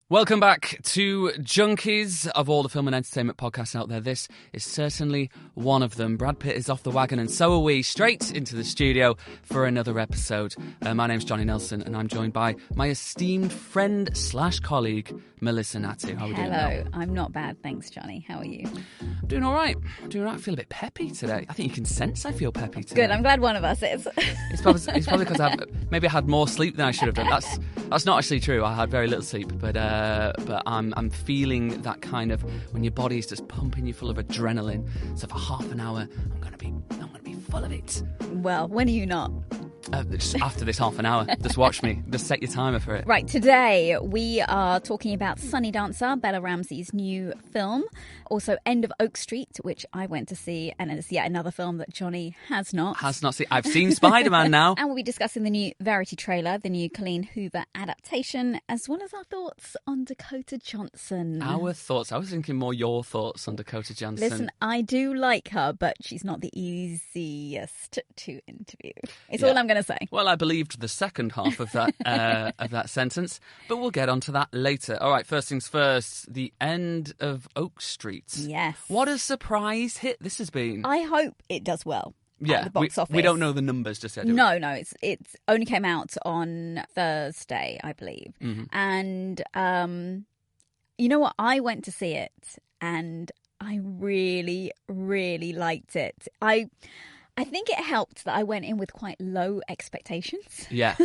Welcome back to Junkies. Of all the film and entertainment podcasts out there, this is certainly one of them. Brad Pitt is off the wagon and so are we, straight into the studio for another episode. My name's Johnny Nelson and I'm joined by my esteemed friend / colleague, Melissa Natty. How are we doing now? Hello, I'm not bad, thanks Johnny. How are you? I'm doing all right. I feel a bit peppy today. I think you can sense I feel peppy today. Good, I'm glad one of us is. It's probably because I had more sleep than I should have done. That's not actually true. I had very little sleep, but I'm feeling that kind of when your body's just pumping you full of adrenaline. So for half an hour, I'm gonna be full of it. Well, when are you not? Just after this half an hour, just watch me. Just set your timer for it. Right, today we are talking about Sunny Dancer, Bella Ramsey's new film. Also, End of Oak Street, which I went to see, and it's yet another film that Johnny has not. seen. I've seen Spider-Man now. And we'll be discussing the new Verity trailer, the new Colleen Hoover adaptation, as well as our thoughts on Dakota Johnson. Our thoughts? I was thinking more your thoughts on Dakota Johnson. Listen, I do like her, but she's not the easiest to interview. It's all I'm going to say. Well, I believed the second half of that sentence, but we'll get onto that later. All right, first things first, the End of Oak Street. Yes. What a surprise hit this has been. I hope it does well. Yeah, at the box office. We don't know the numbers just yet. No, it's only came out on Thursday, I believe. Mm-hmm. And you know what? I went to see it, and I really, really liked it. I think it helped that I went in with quite low expectations. Yeah.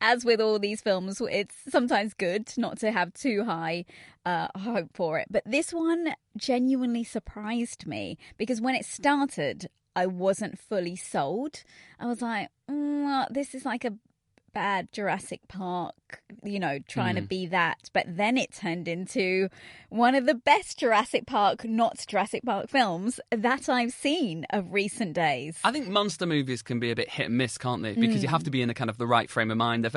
As with all these films, it's sometimes good not to have too high hope for it. But this one genuinely surprised me because when it started, I wasn't fully sold. I was like, this is like a bad Jurassic Park, trying to be that. But then it turned into one of the best Jurassic Park, not Jurassic Park films that I've seen of recent days. I think monster movies can be a bit hit and miss, can't they? Because you have to be in a kind of the right frame of mind.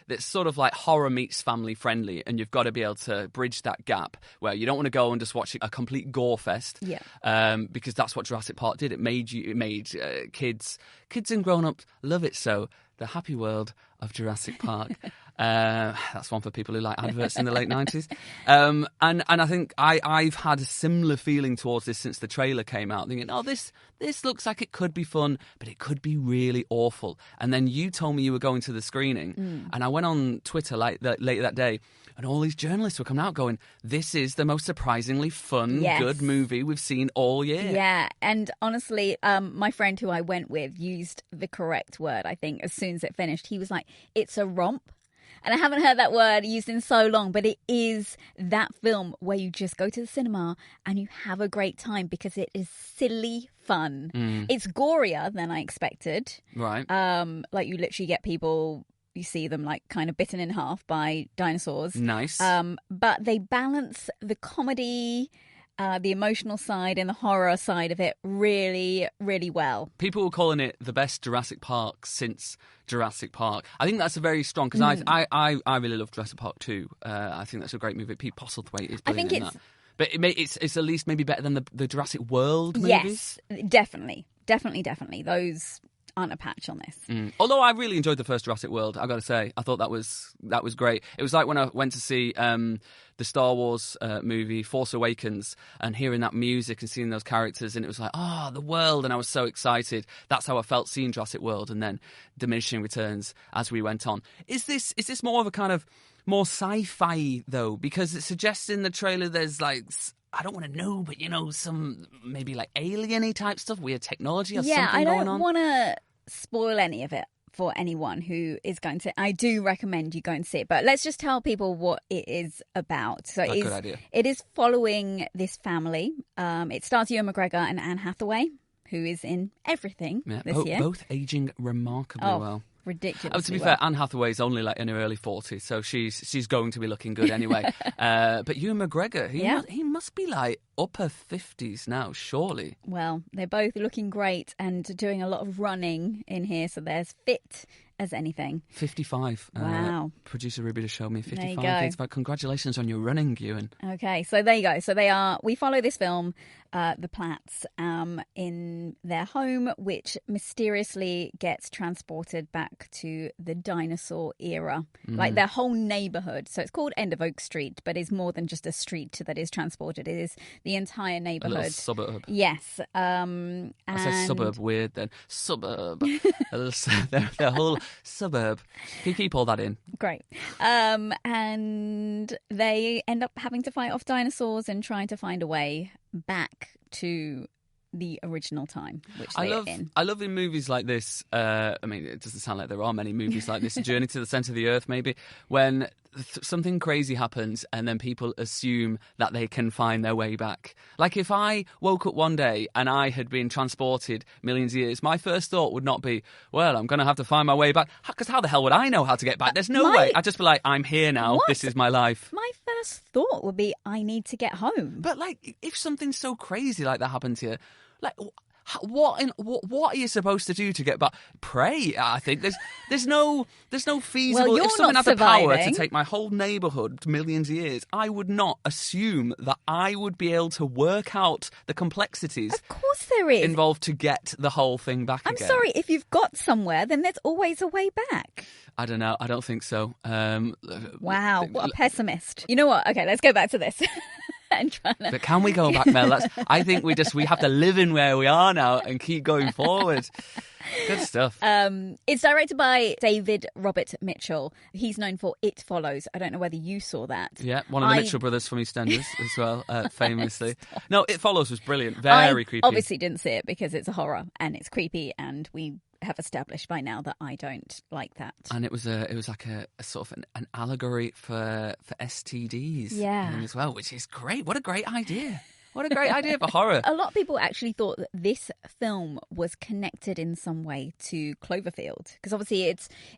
It's sort of like horror meets family friendly, and you've got to be able to bridge that gap where you don't want to go and just watch a complete gore fest. Yeah. Because that's what Jurassic Park did. It made kids and grown-ups love it so. The happy world of Jurassic Park. That's one for people who like adverts in the late 90s. And I think I've had a similar feeling towards this since the trailer came out, thinking, this looks like it could be fun, but it could be really awful. And then you told me you were going to the screening, and I went on Twitter later that day, and all these journalists were coming out going, this is the most surprisingly fun, good movie we've seen all year. Yeah, and honestly, my friend who I went with used the correct word, I think, as soon as it finished. He was like, it's a romp. And I haven't heard that word used in so long, but it is that film where you just go to the cinema and you have a great time because it is silly fun. It's gorier than I expected. Right. Like you literally get people... You see them like kind of bitten in half by dinosaurs. Nice. But they balance the comedy, the emotional side and the horror side of it really, really well. People were calling it the best Jurassic Park since Jurassic Park. I think that's a very strong, because I really love Jurassic Park too. I think that's a great movie. Pete Postlethwaite is brilliant in that. But it's at least maybe better than the Jurassic World movies. Yes, definitely. Those aren't a patch on this. Although I really enjoyed the first Jurassic World, I've got to say. I thought that was great. It was like when I went to see the Star Wars movie, Force Awakens, and hearing that music and seeing those characters, and it was like, the world, and I was so excited. That's how I felt seeing Jurassic World, and then diminishing returns as we went on. Is this more of a kind of more sci-fi, though? Because it suggests in the trailer there's like... I don't want to know, but some maybe like alien-y type stuff, weird technology or something going on. Yeah, I don't want to spoil any of it for anyone who is going to... I do recommend you go and see it, but let's just tell people what it is about. So good idea. It is following this family. It stars Ewan McGregor and Anne Hathaway, who is in everything this year. Both aging remarkably well. Ridiculous. To be fair, Anne Hathaway's only like in her early 40s, so she's going to be looking good anyway. But Ewan McGregor, he must be like upper 50s now, surely. Well, they're both looking great and doing a lot of running in here, so they're as fit as anything. 55. Wow. Producer Ruby just showed me 55. There you go. Congratulations on your running, Ewan. Okay, so there you go. So we follow this film the Platts in their home, which mysteriously gets transported back to the dinosaur era. Like their whole neighborhood. So it's called End of Oak Street, but it's more than just a street that is transported. It is the entire neighborhood. A little suburb. Yes. I said suburb weird then. Suburb. their whole suburb. Can you keep all that in? Great. And they end up having to fight off dinosaurs and trying to find a way back to the original time, which they are in. I love in movies like this, I mean, it doesn't sound like there are many movies like this, Journey to the Centre of the Earth maybe, when something crazy happens and then people assume that they can find their way back. Like if I woke up one day and I had been transported millions of years, my first thought would not be, well, I'm going to have to find my way back, because how the hell would I know how to get back? There's no way. I'd just be like, I'm here now. What? This is my life. My first thought would be, I need to get home. But like, if something so crazy like that happened to you, like, what are you supposed to do to get back? Pray, I think. There's no feasible. Well, if someone had the surviving. power to take my whole neighbourhood millions of years, I would not assume that I would be able to work out the complexities. Of course there is. Involved to get the whole thing back I'm again. sorry, if you've got somewhere, then there's always a way back. I don't know. I don't think so. Wow, what a pessimist. You know what? Okay, let's go back to this. But can we go back, Mel? I think we have to live in where we are now and keep going forward. Good stuff. It's directed by David Robert Mitchell. He's known for It Follows. I don't know whether you saw that. Yeah, one of the Mitchell brothers from EastEnders as well, famously. No, It Follows was brilliant. Very creepy. Obviously didn't see it because it's a horror and it's creepy, and we have established by now that I don't like that. And it was like a sort of an allegory for STDs, as well, which is great. What a great idea! What a great idea for horror. A lot of people actually thought that this film was connected in some way to Cloverfield, because obviously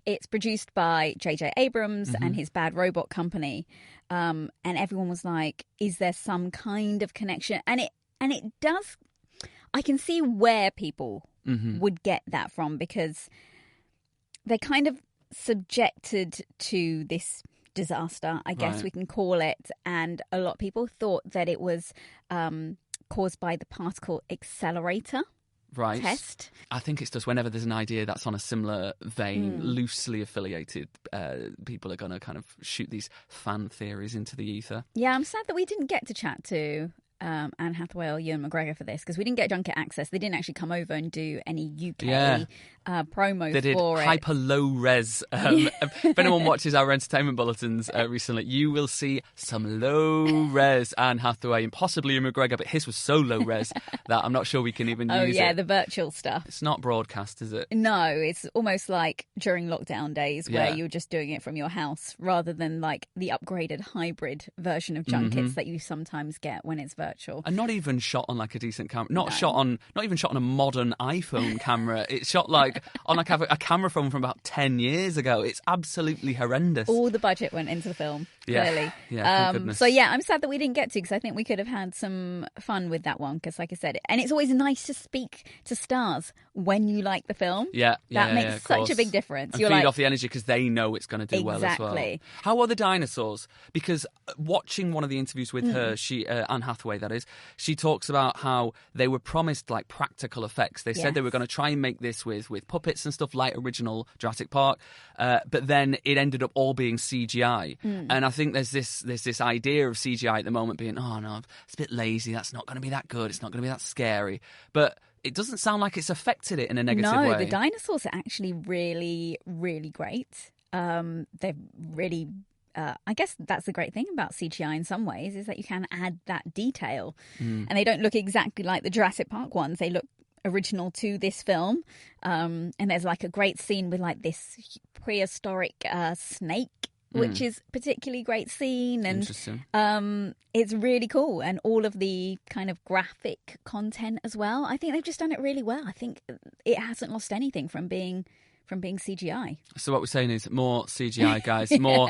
it's produced by J.J. Abrams and his Bad Robot Company, and everyone was like, "Is there some kind of connection?" And it does. I can see where people would get that from, because they're kind of subjected to this disaster, I guess we can call it, and a lot of people thought that it was caused by the particle accelerator test. I think it's just whenever there's an idea that's on a similar vein, loosely affiliated, people are going to kind of shoot these fan theories into the ether. Yeah, I'm sad that we didn't get to chat to Anne Hathaway or Ewan McGregor for this, because we didn't get junket access. They didn't actually come over and do any UK promo they did for it. Hyper low res. If anyone watches our entertainment bulletins recently, you will see some low res Anne Hathaway and possibly Ewan McGregor, but his was so low res that I'm not sure we can even use it. The virtual stuff. It's not broadcast, is it? No, it's almost like during lockdown days where you're just doing it from your house, rather than like the upgraded hybrid version of junkets that you sometimes get when it's virtual. And not even shot on like a decent camera. Not even shot on a modern iPhone camera. It's shot like on like a camera phone from about 10 years ago. It's absolutely horrendous. All the budget went into the film, clearly. Yeah, thank goodness. So yeah, I'm sad that we didn't get to, because I think we could have had some fun with that one, because like I said, and it's always nice to speak to stars when you like the film. That makes such a big difference. And You're feed like, off the energy, because they know it's going to do well as well. How are the dinosaurs? Because watching one of the interviews with her, Anne Hathaway, that is, she talks about how they were promised like practical effects. They said they were going to try and make this with puppets and stuff like original Jurassic Park, but then it ended up all being CGI. And I think there's this idea of CGI at the moment being, oh no, it's a bit lazy. That's not going to be that good. It's not going to be that scary. But it doesn't sound like it's affected it in a negative way. No, the dinosaurs are actually really, really great. They're really... I guess that's the great thing about CGI in some ways, is that you can add that detail. And they don't look exactly like the Jurassic Park ones. They look original to this film. And there's like a great scene with like this prehistoric snake, which is a particularly great scene. And interesting. It's really cool. And all of the kind of graphic content as well. I think they've just done it really well. I think it hasn't lost anything from being CGI. So what we're saying is more CGI, guys. More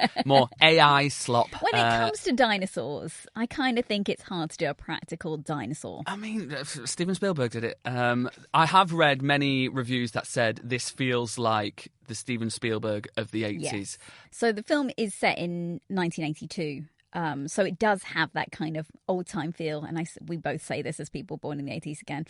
AI slop. When it comes to dinosaurs, I kind of think it's hard to do a practical dinosaur. I mean, Steven Spielberg did it. I have read many reviews that said this feels like the Steven Spielberg of the 80s. Yes. So the film is set in 1982. So it does have that kind of old-time feel. And we both say this as people born in the 80s again.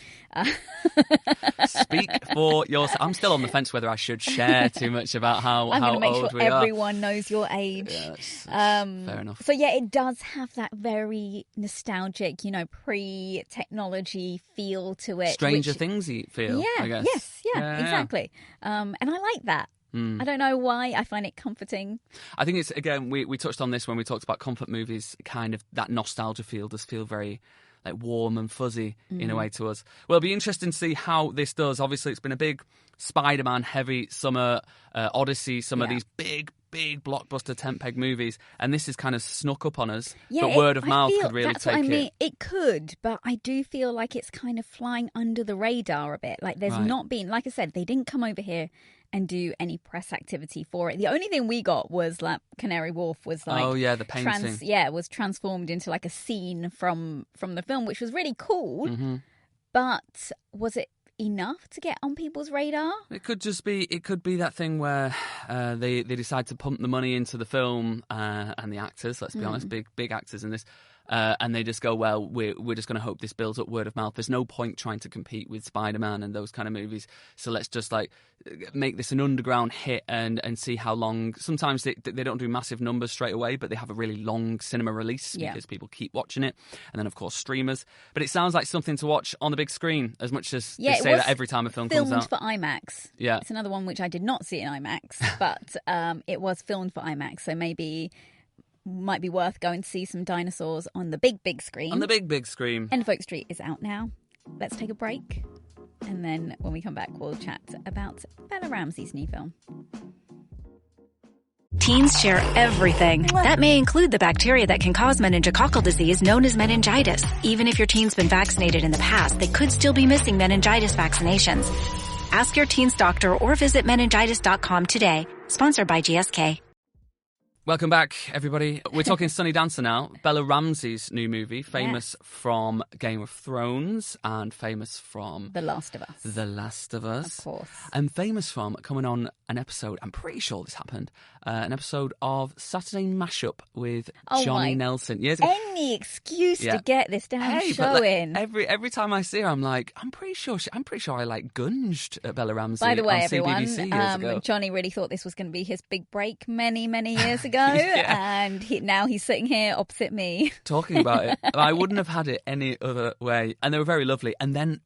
Speak for yourself. I'm still on the fence whether I should share too much about how old we are. I'm going to make sure everyone knows your age. Yeah, fair enough. So yeah, it does have that very nostalgic, pre-technology feel to it. Stranger Things-y feel, I guess. Yes, exactly. And I like that. I don't know why. I find it comforting. I think it's, again, we touched on this when we talked about comfort movies, kind of that nostalgia feel does feel very like warm and fuzzy in a way to us. Well, it'll be interesting to see how this does. Obviously, it's been a big Spider-Man heavy summer, Odyssey, some of these big blockbuster tent peg movies, and this is kind of snuck up on us. But word of mouth could really take it. That's what I mean. It could, but I do feel like it's kind of flying under the radar a bit. Like there's not been, like I said, they didn't come over here and do any press activity for it. The only thing we got was like Canary Wharf was like the painting. Was transformed into like a scene from the film, which was really cool. But was it enough to get on people's radar? It could be that thing where they decide to pump the money into the film and the actors, let's be honest, big actors in this, and they just go, well, we're just going to hope this builds up word of mouth. There's no point trying to compete with Spider-Man and those kind of movies, so let's just like make this an underground hit and see how long. Sometimes they don't do massive numbers straight away, but they have a really long cinema release because people keep watching it, and then of course streamers. But it sounds like something to watch on the big screen, as much as they say that every time a film comes out. Filmed for IMAX. Yeah, it's another one which I did not see in IMAX, but it was filmed for IMAX, so maybe might be worth going to see some Dinosaurs on the big screen. On the big screen. End of Oak Street is out now. Let's take a break, and then when we come back, we'll chat about Bella Ramsey's new film. Teens share everything. That may include the bacteria that can cause meningococcal disease known as meningitis. Even if your teen's been vaccinated in the past, they could still be missing meningitis vaccinations. Ask your teen's doctor or visit meningitis.com today. Sponsored by GSK. Welcome back, everybody. We're talking Sunny Dancer now. Bella Ramsey's new movie, famous from Game of Thrones and famous from The Last of Us. The Last of Us. Of course. And famous from coming on an episode, I'm pretty sure this happened, an episode of Saturday Mashup with Johnny Nelson. Years ago. Any excuse to get this damn show but in. Every time I see her, I'm like, I'm pretty sure I like gunged at Bella Ramsey. By the way, on everyone, CBBC years ago. Johnny really thought this was going to be his big break many years ago, and now he's sitting here opposite me talking about it. I wouldn't have had it any other way, and they were very lovely. And then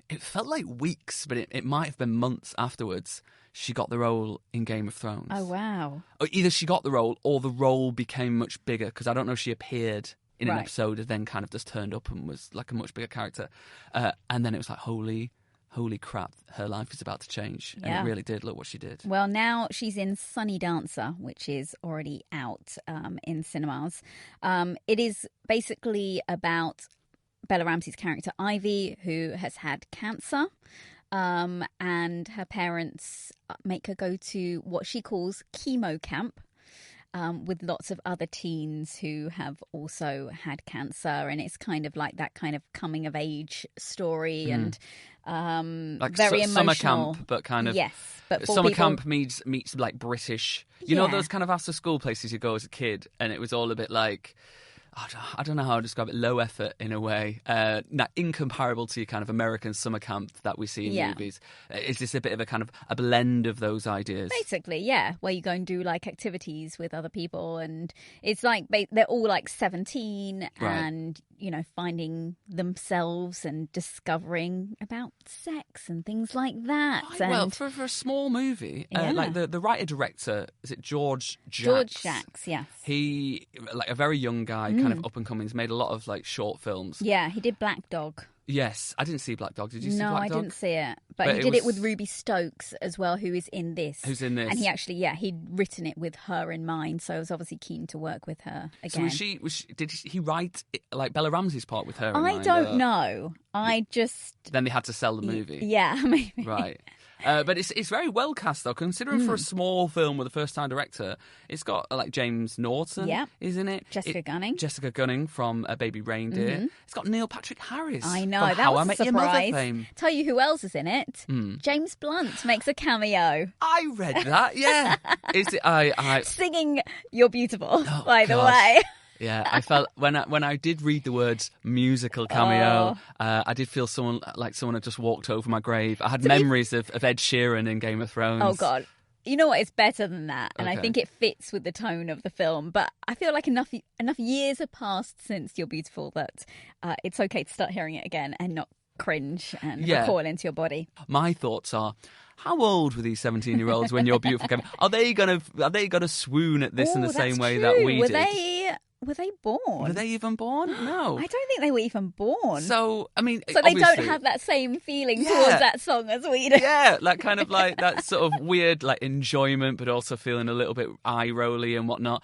it felt like weeks, but it might have been months afterwards, she got the role in Game of Thrones. Oh, wow. Or either she got the role or the role became much bigger, because I don't know if she appeared in an episode and then kind of just turned up and was like a much bigger character. And then it was like, holy crap, her life is about to change. And it really did. Look what she did. Well, now she's in Sunny Dancer, which is already out in cinemas. It is basically about Bella Ramsey's character Ivy, who has had cancer. And her parents make her go to what she calls chemo camp with lots of other teens who have also had cancer. And it's kind of like that kind of coming of age story and like very emotional. Summer camp, but kind of... Yes. But summer camp meets like British... You know those kind of after school places you go as a kid, and it was all a bit like... I don't know how to describe it. Low effort in a way, not incomparable to your kind of American summer camp that we see in movies. Is this a bit of a kind of a blend of those ideas? Basically, yeah, where you go and do like activities with other people, and it's like they're all like 17 and finding themselves and discovering about sex and things like that. Right, well, for a small movie, like the writer director, is it George Jacks? George Jacks, yes. He, like a very young guy, kind of up and coming. He's made a lot of like short films. Yeah, he did Black Dog. Yes, I didn't see Black Dog. Did you see Black Dog? No, I didn't see it. But he did it with Ruby Stokes as well, who is in this. Who's in this? And he actually, he'd written it with her in mind, so I was obviously keen to work with her again. So did he write like Bella Ramsey's part with her in mind? I don't know. I just... Then they had to sell the movie. Yeah, maybe. Right. But it's very well cast, though, considering for a small film with a first-time director. It's got, like, James Norton is in it. Jessica Gunning from Baby Reindeer. It's got Neil Patrick Harris. I know, from that How was I a Met Your surprise. Mother fame. Tell you who else is in it. James Blunt makes a cameo. I read that, yeah. Singing You're Beautiful, by the gosh. way. Yeah, I felt when I did read the words musical cameo, I did feel someone had just walked over my grave. I had memories of Ed Sheeran in Game of Thrones. Oh, God. You know what? It's better than that. And Okay. I think it fits with the tone of the film. But I feel like enough years have passed since You're Beautiful that it's okay to start hearing it again and not cringe and recoil into your body. My thoughts are, how old were these 17-year-olds when You're Beautiful came? Are they gonna swoon at this in the same way that we did? Were they born? Were they even born? No. I don't think they were even born. So, I mean, So they don't obviously- have that same feeling towards that song as we do. Yeah, like kind of like that sort of weird like enjoyment, but also feeling a little bit eye-rolly and whatnot.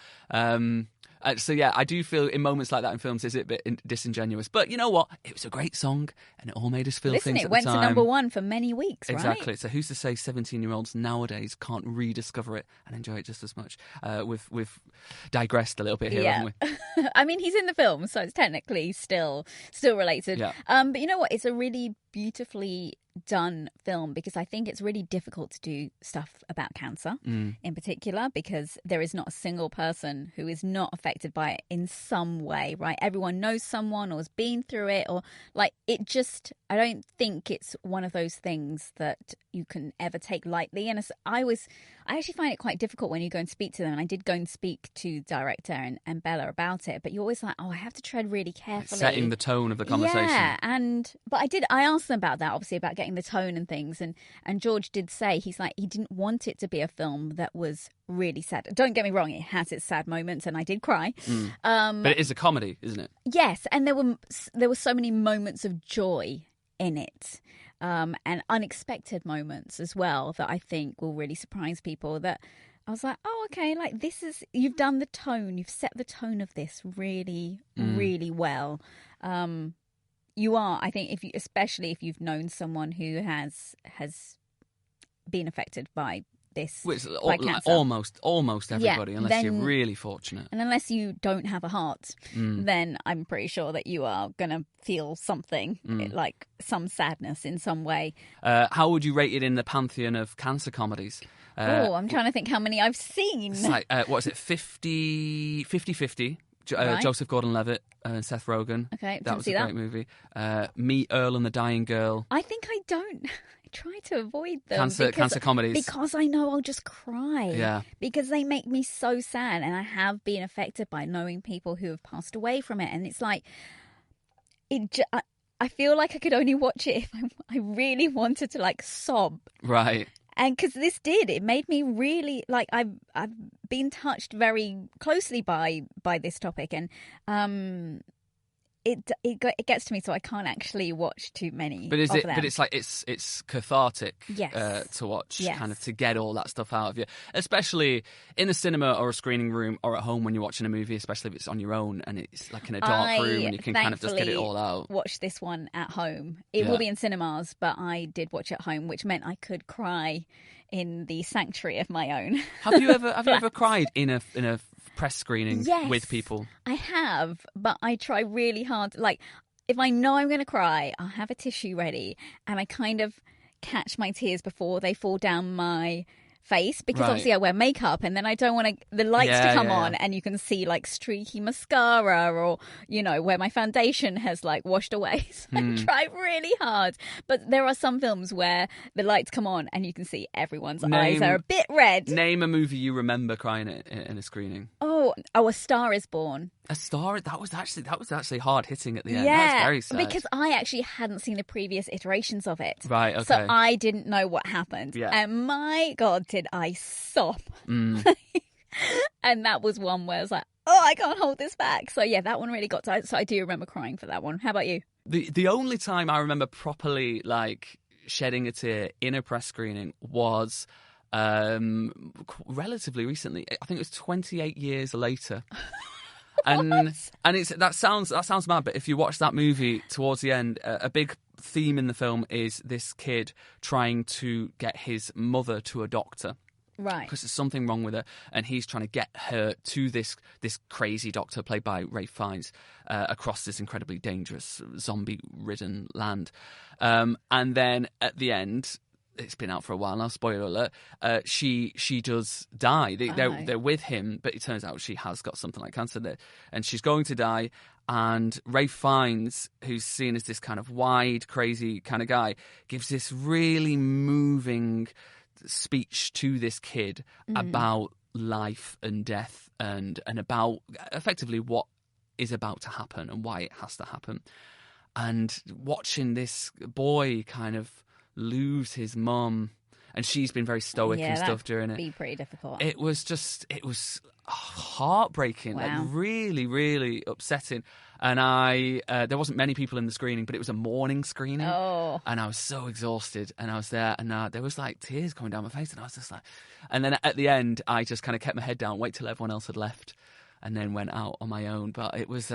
So yeah, I do feel in moments like that in films is it a bit disingenuous. But you know what? It was a great song and it all made us feel Listen, things it at went the to time. #1 for many weeks, Exactly. right? So who's to say 17-year-olds nowadays can't rediscover it and enjoy it just as much? We've digressed a little bit here, haven't we? I mean, he's in the film, so it's technically still related. Yeah. But you know what? It's a really beautifully done film because I think it's really difficult to do stuff about cancer in particular because there is not a single person who is not affected by it in some way, right? Everyone knows someone or has been through it or like it just, I don't think it's one of those things that you can ever take lightly. And I actually find it quite difficult when you go and speak to them. And I did go and speak to the director and Bella about it, but you're always like, oh, I have to tread really carefully. Setting the tone of the conversation. Yeah, but I asked them about that, obviously, about getting the tone and things. And George did say, he's like, he didn't want it to be a film that was really sad. Don't get me wrong, it has its sad moments and I did cry. But it is a comedy, isn't it? Yes, and there were so many moments of joy in it. And unexpected moments as well that I think will really surprise people that I was like, oh, okay, like you've done the tone, you've set the tone of this really, really well. You are, I think, especially if you've known someone who has been affected by this, Which by cancer. almost everybody, unless you're really fortunate. And unless you don't have a heart, then I'm pretty sure that you are going to feel something, like some sadness in some way. How would you rate it in the pantheon of cancer comedies? I'm trying to think how many I've seen. It's like, what is it, 50-50? Right. Joseph Gordon-Levitt and Seth Rogen. Okay, that was a great movie. Me, Earl and the Dying Girl. I think I don't. I try to avoid them. Cancer comedies. Because I know I'll just cry. Yeah. Because they make me so sad. And I have been affected by knowing people who have passed away from it. And it's like, I feel like I could only watch it if I really wanted to like sob. Right. And because it made me really like I've been touched very closely by this topic, and it gets to me, so I can't actually watch too many. But of them. But it's like it's cathartic Yes. to watch, Yes. kind of to get all that stuff out of you, especially in a cinema or a screening room or at home when you're watching a movie, especially if it's on your own and it's like in a dark room and you can kind of just get it all out. Watch this one at home. It will be in cinemas, but I did watch at home, which meant I could cry in the sanctuary of my own. Have you ever cried in a press screening with people? I have, but I try really hard. Like, if I know I'm going to cry, I'll have a tissue ready and I kind of catch my tears before they fall down my face because obviously I wear makeup and then I don't want the lights to come on and you can see like streaky mascara or, you know, where my foundation has like washed away. So I try really hard. But there are some films where the lights come on and you can see everyone's eyes are a bit red. Name a movie you remember crying in a screening. Oh, A Star is Born. A Star, that was actually hard hitting at the end. Yeah, That was very sad. because I actually hadn't seen the previous iterations of it. Right, okay. So I didn't know what happened. Yeah. And my God, did I sob. And that was one where I was like, oh, I can't hold this back. So yeah, that one really got to. So I do remember crying for that one. How about you? The only time I remember properly like shedding a tear in a press screening was relatively recently. I think it was 28 years later. And it's that sounds mad, but if you watch that movie towards the end, a big theme in the film is this kid trying to get his mother to a doctor. Right. Because there's something wrong with her, and he's trying to get her to this crazy doctor played by Ralph Fiennes across this incredibly dangerous zombie-ridden land. And then at the end, it's been out for a while now, spoiler alert, she does die. They're with him, but it turns out she has got something like cancer there, and she's going to die. And Ralph Fiennes, who's seen as this kind of wide, crazy kind of guy, gives this really moving speech to this kid about life and death and about effectively what is about to happen and why it has to happen. And watching this boy kind of lose his mum, and she's been very stoic and stuff during it. Be pretty difficult. It was heartbreaking, wow. like really, really upsetting. And there wasn't many people in the screening, but it was a morning screening. Oh. And I was so exhausted, and I was there, and there was like tears coming down my face, and I was just like, and then at the end, I just kind of kept my head down, wait till everyone else had left, and then went out on my own. But it was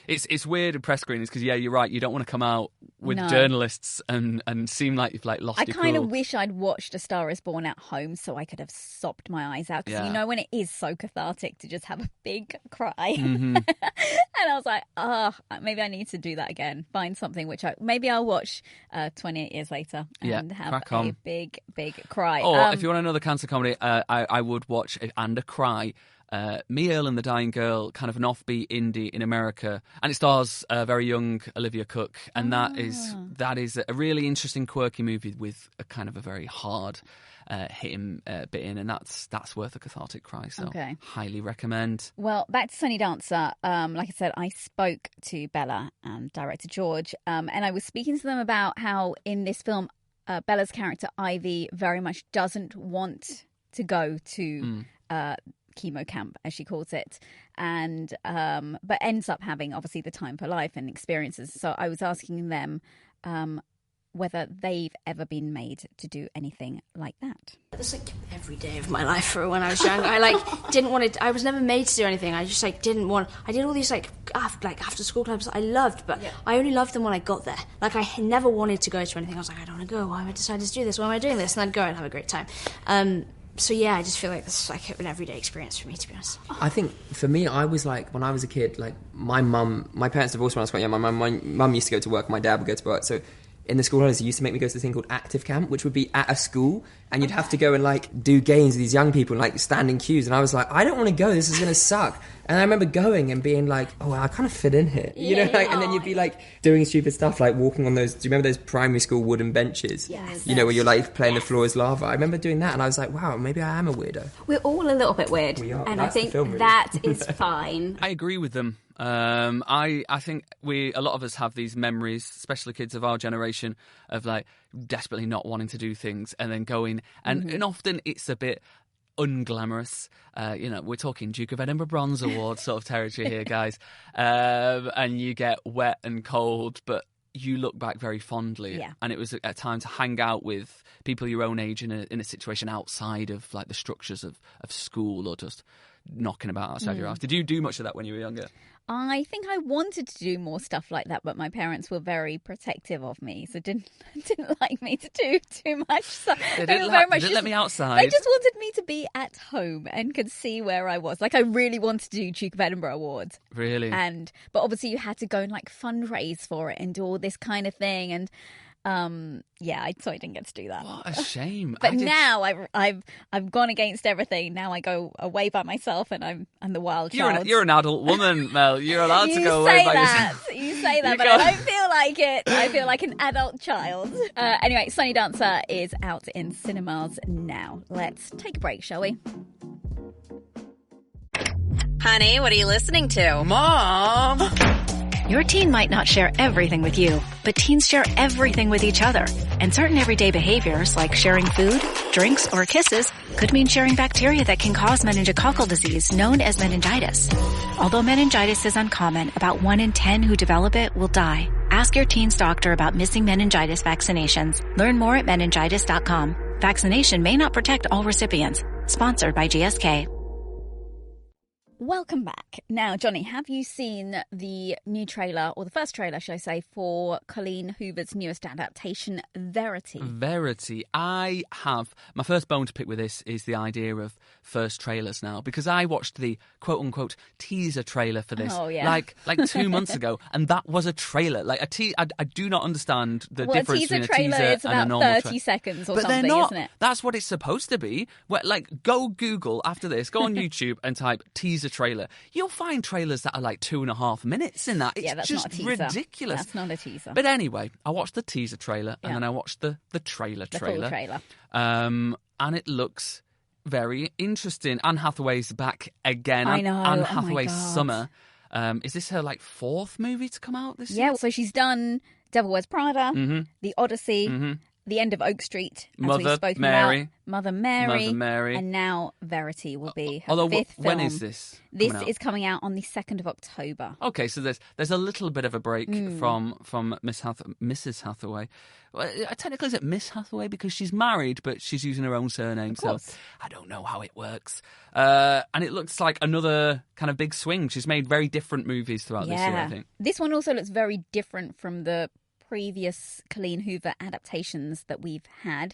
It's weird in press screenings because, yeah, you're right. You don't want to come out with journalists and seem like you've like lost your cool. I kind of wish I'd watched A Star Is Born at home so I could have sobbed my eyes out. Because you know when it is so cathartic to just have a big cry. Mm-hmm. And I was like, maybe I need to do that again. Find something which maybe I'll watch 28 Years Later and have a big, big cry. Or if you want another cancer comedy, I would watch And a Cry. Me, Earl and the Dying Girl, kind of an offbeat indie in America, and it stars a very young Olivia Cooke, and that is a really interesting, quirky movie with a kind of a very hard hitting bit in, and that's worth a cathartic cry. So highly recommend. Well, back to Sunny Dancer. Like I said, I spoke to Bella and director George, and I was speaking to them about how in this film, Bella's character Ivy very much doesn't want to go to chemo camp, as she calls it, and but ends up having obviously the time for life and experiences. So I was asking them whether they've ever been made to do anything like that. It was like every day of my life for when I was young. I didn't want to. I was never made to do anything. I just didn't want. I did all these after school clubs I loved, but I only loved them when I got there. Like I never wanted to go to anything. I was like, I don't want to go. Why am I decided to do this? Why am I doing this? And I'd go and have a great time. So yeah, I just feel like this is like an everyday experience for me, to be honest. I think for me, I was like, when I was a kid, like my parents divorced when I was quite young. My mum used to go to work, my dad would go to work. So in the school holidays, they used to make me go to this thing called active camp, which would be at a school, and you'd have to go and like do games with these young people and like stand in queues. And I was like, I don't want to go. This is going to suck. And I remember going and being like, oh, I kind of fit in here, you know, like, and then you'd be like doing stupid stuff, like walking on those. Do you remember those primary school wooden benches? Yes. You know, where you're like playing the floor is lava. I remember doing that, and I was like, wow, maybe I am a weirdo. We're all a little bit weird, We are. and That's I think the film, really. that is fine. I agree with them. I think a lot of us have these memories, especially kids of our generation, of like desperately not wanting to do things and then going, and often it's a bit unglamorous. We're talking Duke of Edinburgh Bronze Award sort of territory here, guys. And you get wet and cold, but you look back very fondly. Yeah. And it was a time to hang out with people your own age in a situation outside of like the structures of school or just knocking about outside your house. Did you do much of that when you were younger? I think I wanted to do more stuff like that, but my parents were very protective of me, so didn't like me to do too much. So They didn't let me outside. They just wanted me to be at home and could see where I was. Like I really wanted to do Duke of Edinburgh Awards. Really? But obviously you had to go and like fundraise for it and do all this kind of thing, and so I didn't get to do that. What a shame. But now I've gone against everything. Now I go away by myself, and I'm the wild child. You're an adult woman, Mel. You're allowed to go away by yourself. You say that, but I don't feel like it. I feel like an adult child. Anyway, Sunny Dancer is out in cinemas now. Let's take a break, shall we? Honey, what are you listening to? Mom! Your teen might not share everything with you, but teens share everything with each other. And certain everyday behaviors, like sharing food, drinks, or kisses, could mean sharing bacteria that can cause meningococcal disease, known as meningitis. Although meningitis is uncommon, about 1 in 10 who develop it will die. Ask your teen's doctor about missing meningitis vaccinations. Learn more at meningitis.com. Vaccination may not protect all recipients. Sponsored by GSK. Welcome back. Now, Johnny, have you seen the new trailer, or the first trailer, should I say, for Colleen Hoover's newest adaptation, Verity? Verity. I have. My first bone to pick with this is the idea of first trailers now, because I watched the quote-unquote teaser trailer for this like 2 months ago, and that was a trailer. Like I do not understand the difference between a teaser is and a about normal 30 seconds or but something, they're not. Isn't it? That's what it's supposed to be. Like, go Google after this, go on YouTube and type teaser trailer. You'll find trailers that are like 2.5 minutes in that. It's that's just not a teaser. ridiculous. That's not a teaser. But anyway, I watched the teaser trailer and then I watched the trailer. Full trailer. And it looks very interesting. Anne Hathaway's back again. I know. Anne Oh my Hathaway's God. Summer. Is this her like 4th movie to come out this year? Yeah, so she's done Devil Wears Prada, The Odyssey, The End of Oak Street, as we've spoken about. Mother Mary, and now Verity will be her fifth film. When is this? This is coming out on the 2nd of October. Okay, so there's a little bit of a break from Mrs. Hathaway. Well, technically, is it Miss Hathaway because she's married, but she's using her own surname, so I don't know how it works. And it looks like another kind of big swing. She's made very different movies throughout this year, I think. This one also looks very different from the previous Colleen Hoover adaptations that we've had.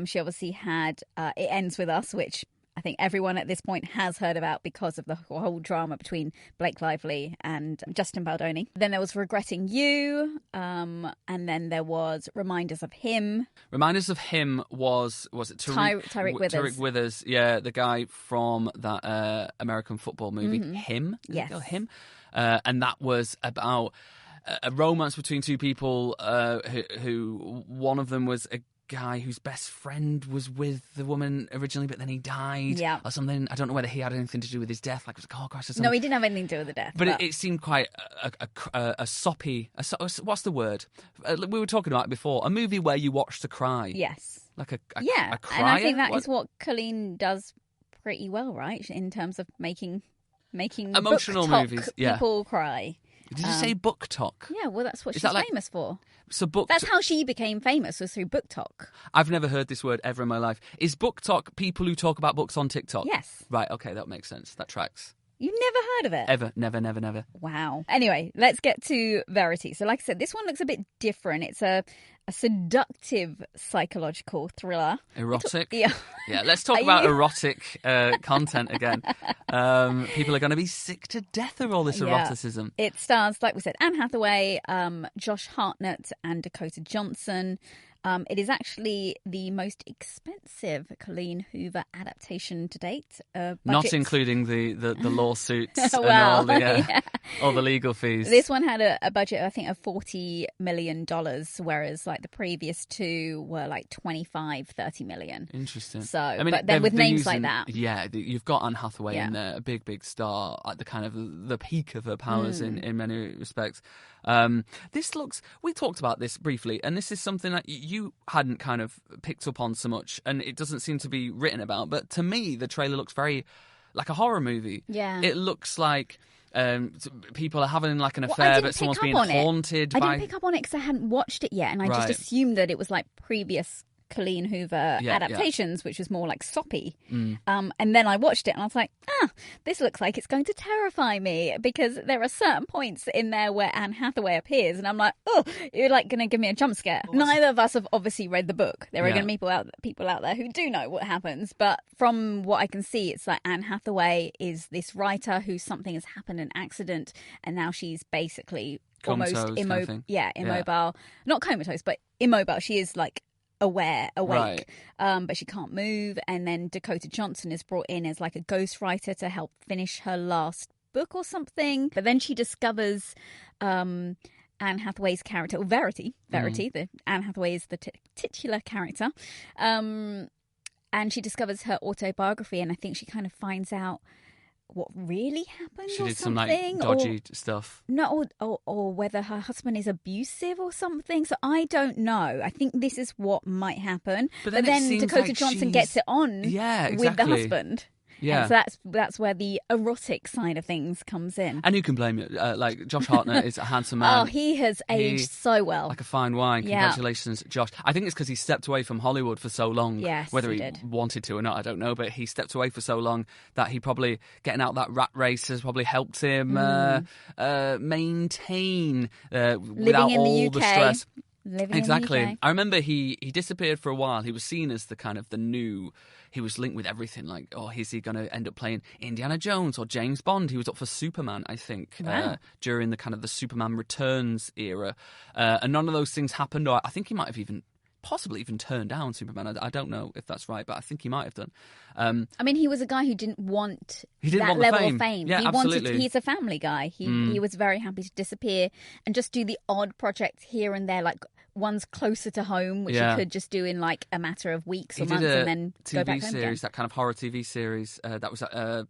She obviously had It Ends With Us, which I think everyone at this point has heard about because of the whole drama between Blake Lively and Justin Baldoni. Then there was Regretting You, and then there was Reminders of Him. Reminders of Him was it Tyreek Withers? Tyreek Withers, yeah, the guy from that American football movie, Him. Yes. Him. And that was about a romance between two people who one of them was a guy whose best friend was with the woman originally, but then he died or something. I don't know whether he had anything to do with his death, like it was a car crash or something. No, he didn't have anything to do with the death. But it seemed quite a soppy... what's the word? We were talking about it before. A movie where you watch to cry. Yes. Like a crier? And I think that is what Colleen does pretty well, right? In terms of making emotional book movies. Talk people cry. Did you say book talk? Yeah, well, that's what she's famous for. So that's how she became famous, was through book talk. I've never heard this word ever in my life. Is book talk people who talk about books on TikTok? Yes. Right, okay, that makes sense. That tracks. You've never heard of it? Ever. Never. Wow. Anyway, let's get to Verity. So like I said, this one looks a bit different. It's a seductive psychological thriller. Erotic? Yeah, let's talk about erotic content again. People are going to be sick to death of all this eroticism. It stars, like we said, Anne Hathaway, Josh Hartnett and Dakota Johnson. It is actually the most expensive Colleen Hoover adaptation to date. Not including the lawsuits and all the legal fees. This one had a budget, I think, of $40 million, whereas like the previous two were like $25-30 million. Interesting. So, I mean, but then with names like that. Yeah, you've got Anne Hathaway in there, a big star at the kind of the peak of her powers in many respects. We talked about this briefly, and this is something that you hadn't kind of picked up on so much, and it doesn't seem to be written about, but to me the trailer looks very like a horror movie. Yeah, it looks like people are having like an affair, but someone's being haunted. I didn't pick up on it because I hadn't watched it yet, and I just assumed that it was like previous Colleen Hoover adaptations, which was more like soppy. And then I watched it and I was like, this looks like it's going to terrify me, because there are certain points in there where Anne Hathaway appears and I'm like, oh, you're like going to give me a jump scare. Neither of us have obviously read the book. There are going to be people out there who do know what happens, but from what I can see, it's like Anne Hathaway is this writer who something has happened, an accident, and now she's basically almost immobile. Not comatose, but immobile. She is like awake, but she can't move. And then Dakota Johnson is brought in as like a ghostwriter to help finish her last book or something. But then she discovers Anne Hathaway's character, or Verity. The Anne Hathaway is the titular character, and she discovers her autobiography, and I think she kind of finds out what really happened. She did some like dodgy stuff. No, or whether her husband is abusive or something. So I don't know. I think this is what might happen. But then Dakota Johnson gets it on with the husband. Yeah. And so that's where the erotic side of things comes in. And you can blame it. Like, Josh Hartnett is a handsome man. Oh, he has aged so well. Like a fine wine. Yeah. Congratulations, Josh. I think it's because he stepped away from Hollywood for so long. Yes, Whether he he did. wanted to or not, I don't know. But he stepped away for so long that he probably, getting out that rat race has probably helped him maintain without in the all UK. the stress. Living Exactly. in the UK. I remember he disappeared for a while. He was seen as the kind of the new. He was linked with everything. Like, oh, is he going to end up playing Indiana Jones or James Bond? He was up for Superman, I think, during the kind of the Superman Returns era. And none of those things happened. Or I think he might have possibly even turned down Superman. I don't know if that's right, but I think he might have done. I mean, he was a guy who didn't want didn't that want the level fame. of fame. Yeah, absolutely. He's a family guy. He was very happy to disappear and just do the odd projects here and there, like one's closer to home, which he could just do in like a matter of weeks or months, and then go back home again. That kind of horror TV series that was a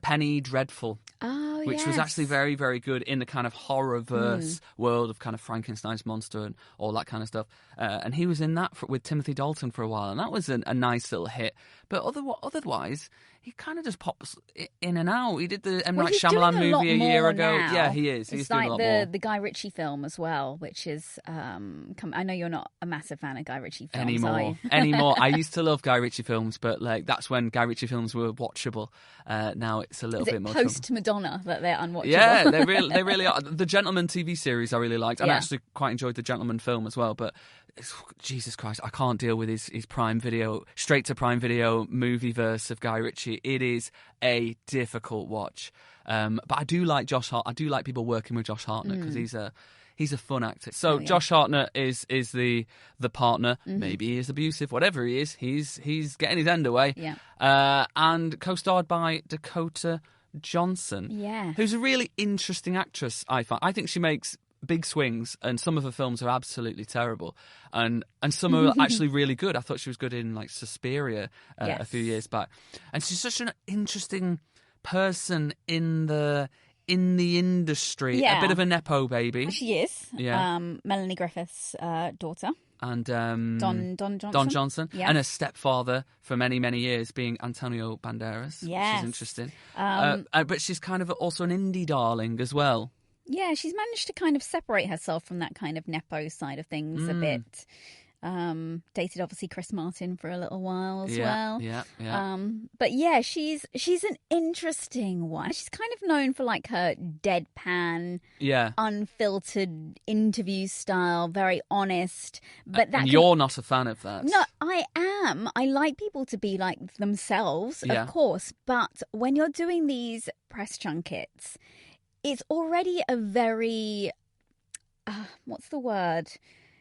Penny Dreadful. Oh, which was yes. actually very, very good in the kind of horror-verse world of kind of Frankenstein's monster and all that kind of stuff. And he was in that with Timothy Dalton for a while, and that was a nice little hit. But otherwise, he kind of just pops in and out. He did the M. Night Shyamalan movie a year ago. Now. Yeah, he is. He's it's doing like a lot more. the Guy Ritchie film as well, which is... I know you're not a massive fan of Guy Ritchie films, Anymore. I used to love Guy Ritchie films, but like that's when Guy Ritchie films were watchable. Now it's a little bit more post Madonna that they're unwatchable. Yeah, they really are. The Gentleman TV series I really liked, and I actually quite enjoyed the Gentleman film as well. But Jesus Christ, I can't deal with his Prime Video, straight to Prime Video movie verse of Guy Ritchie. It is a difficult watch. But I do like Josh Hart. I do like people working with Josh Hartnett because he's a fun actor. So Josh Hartnett is the partner. Maybe he is abusive. Whatever he is, he's getting his end away. Yeah. And co-starred by Dakota Johnson. Yeah. Who's a really interesting actress, I find. I think she makes big swings, and some of her films are absolutely terrible, and some are actually really good. I thought she was good in like Suspiria a few years back, and she's such an interesting person in the industry. Yeah. A bit of a nepo baby. She is. Yeah. Melanie Griffith's daughter. And Don Johnson. Don Johnson. Yeah. And her stepfather for many, many years being Antonio Banderas. Yes. Which is interesting. But she's kind of also an indie darling as well. Yeah, she's managed to kind of separate herself from that kind of nepo side of things a bit. Dated obviously Chris Martin for a little while as well. Yeah. But yeah, she's an interesting one. She's kind of known for like her deadpan, unfiltered interview style, very honest. But that you're not a fan of that. No, I am. I like people to be like themselves, of course. But when you're doing these press junkets, it's already a very, what's the word?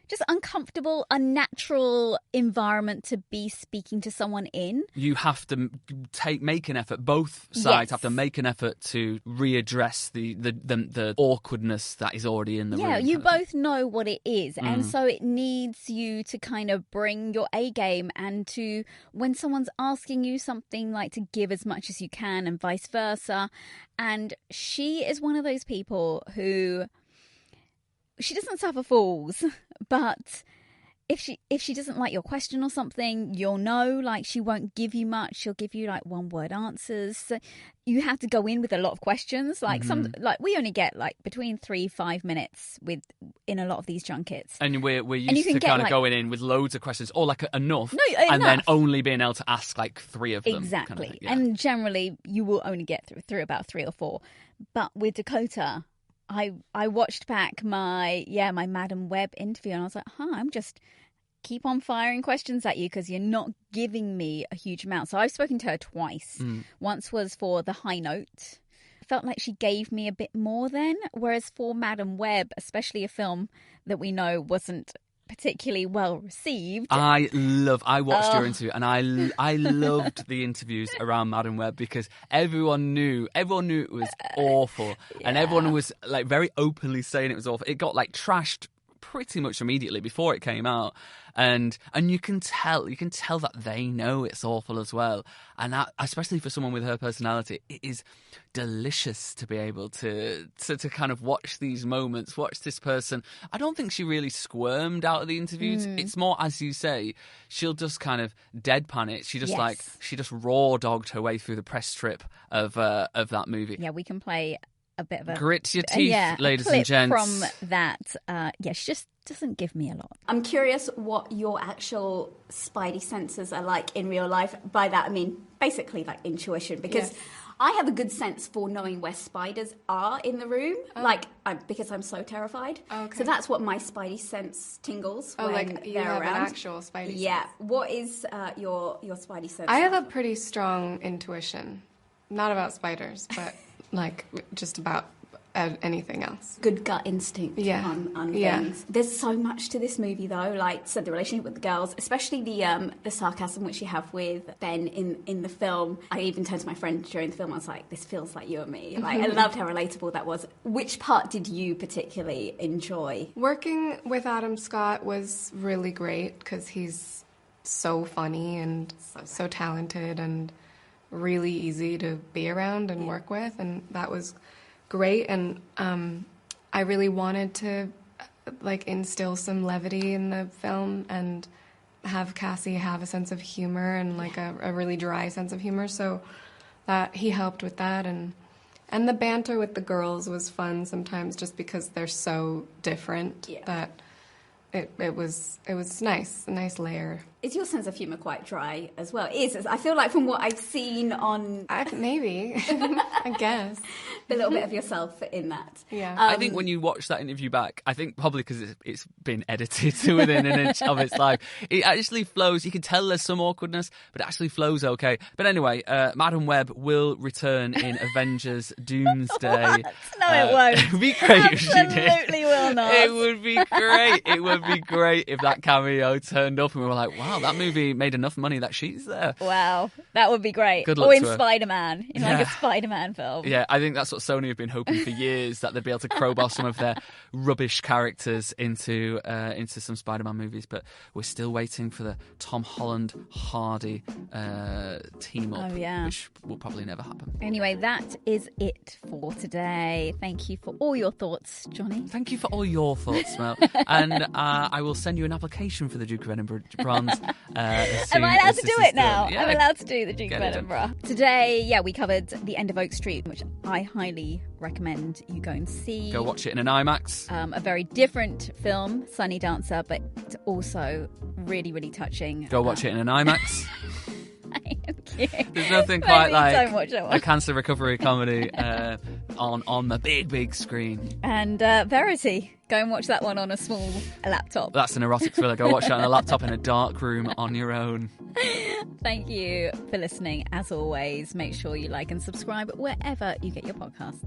Just uncomfortable, unnatural environment to be speaking to someone in. You have to make an effort. Both sides have to make an effort to readdress the awkwardness that is already in the room. Yeah, you both know what it is. And so it needs you to kind of bring your A game and to, when someone's asking you something, like to give as much as you can and vice versa. And she is one of those people who... She doesn't suffer fools, but if she doesn't like your question or something, you'll know. Like, she won't give you much. She'll give you like 1-word answers. So you have to go in with a lot of questions. Like we only get like between 3-5 minutes in a lot of these junkets. And we're used to kind of going in with loads of questions, or like enough, and then only being able to ask like 3 of them. Exactly, kind of and generally you will only get through about 3 or 4. But with Dakota, I watched back my Madam Web interview, and I was like, I'm just keep on firing questions at you because you're not giving me a huge amount. So I've spoken to her twice. Once was for the high note. I felt like she gave me a bit more then, whereas for Madam Web, especially a film that we know wasn't particularly well received. I watched your interview, and I loved the interviews around Madam Web because everyone knew it was awful, and everyone was like very openly saying it was awful. It got like trashed pretty much immediately before it came out, and you can tell that they know it's awful as well, and that, especially for someone with her personality, it is delicious to be able to kind of watch these moments, watch this person. I don't think she really squirmed out of the interviews. It's more, as you say, she'll just kind of deadpan it. She just she just raw dogged her way through the press trip of that movie. Yeah, we can play a bit of a grit your teeth, ladies and gents. From that, she just doesn't give me a lot. I'm curious what your actual spidey senses are like in real life. By that I mean basically like intuition, because I have a good sense for knowing where spiders are in the room, because I'm so terrified. Okay. So that's what my spidey sense tingles when like you they're have around. an actual spidey sense. Yeah. What is your spidey sense? I have a pretty strong intuition, not about spiders, but like just about anything else. Good gut instinct on things. There's so much to this movie though, like so the relationship with the girls, especially the sarcasm which you have with Ben in the film. I even turned to my friend during the film, I was like, this feels like you and me. Like I loved how relatable that was. Which part did you particularly enjoy? Working with Adam Scott was really great because he's so funny and so talented and really easy to be around and work with, and that was great. And I really wanted to like instill some levity in the film and have Cassie have a sense of humor and like a really dry sense of humor, so that he helped with that. And the banter with the girls was fun sometimes just because they're so different that it was nice, a nice layer. Is your sense of humour quite dry as well? I feel like from what I've seen on... Maybe. I guess. A little bit of yourself in that. Yeah. I think when you watch that interview back, I think probably because it's been edited to within an inch of its life, it actually flows. You can tell there's some awkwardness, but it actually flows okay. But anyway, Madam Web will return in Avengers Doomsday. No, it won't. It would be great if she did. Absolutely will not. It would be great. It would be great if that cameo turned up and we were like, wow, that movie made enough money that she's there. Wow, that would be great. Good luck or in to her. Spider-Man, like a Spider-Man film. Yeah, I think that's what Sony have been hoping for years, that they'd be able to crowbar some of their rubbish characters into some Spider-Man movies. But we're still waiting for the Tom Holland Hardy team up, which will probably never happen. Anyway, that is it for today. Thank you for all your thoughts, Johnny. Thank you for all your thoughts, Mel. And I will send you an application for the Duke of Edinburgh bronze. Am I allowed to do it now? Yeah, I'm allowed to do the Duke of Edinburgh. Today, we covered The End of Oak Street, which I highly recommend you go and see. Go watch it in an IMAX. A very different film, Sunny Dancer, but also really, really touching. Go watch it in an IMAX. Thank you. There's nothing quite like don't watch that one. a cancer recovery comedy on the big screen. And Verity. Go and watch that one on a small laptop. That's an erotic thriller. Go watch it on a laptop in a dark room on your own. Thank you for listening. As always, make sure you like and subscribe wherever you get your podcasts.